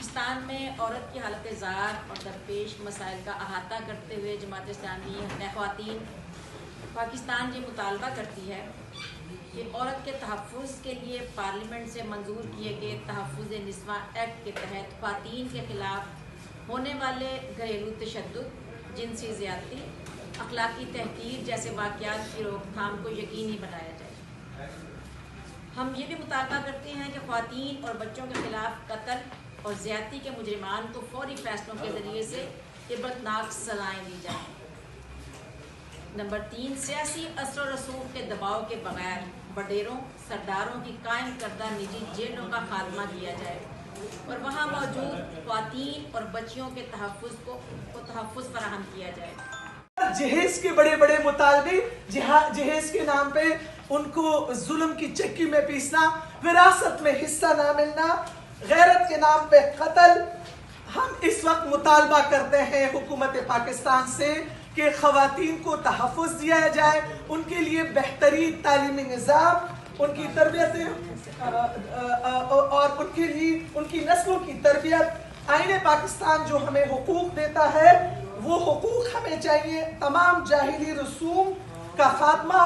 پاکستان میں عورت کی حالت ذات اور درپیش مسائل کا احاطہ کرتے ہوئے جماعت اسلامی حقوق خواتین پاکستان یہ مطالبہ کرتی ہے کہ عورت کے تحفظ کے لیے پارلیمنٹ سے منظور کیے گئے تحفظ نسواں ایکٹ کے تحت خواتین کے خلاف ہونے والے گھریلو تشدد، جنسی زیادتی، اخلاقی تحقیر جیسے واقعات کی روک تھام کو یقینی بنایا جائے۔ ہم یہ بھی مطالبہ کرتے ہیں کہ خواتین اور بچوں کے خلاف قتل اور زیادتی کے مجرمان کو فوری فیصلوں کے ذریعے سے عبرتناک سزائیں دی جائیں۔ نمبر 3، سیاسی اثر و رسوخ کے دباؤ کے بغیر وڈیروں سرداروں کی قائم کردہ نجی جیلوں کا خاتمہ کیا جائے اور وہاں موجود خواتین اور بچیوں کے تحفظ فراہم کیا جائے۔ جہیز کے بڑے بڑے مطالبے، جہیز کے نام پہ ان کو ظلم کی چکی میں پیسنا، وراثت میں حصہ نہ ملنا، غیرت کے نام پہ قتل۔ ہم اس وقت مطالبہ کرتے ہیں حکومت پاکستان سے کہ خواتین کو تحفظ دیا جائے، ان کے لیے بہترین تعلیمی نظام، ان کی تربیت اور ان کے لیے ان کی نسلوں کی تربیت۔ آئین پاکستان جو ہمیں حقوق دیتا ہے وہ حقوق ہمیں چاہیے۔ تمام جاہلی رسوم کا خاتمہ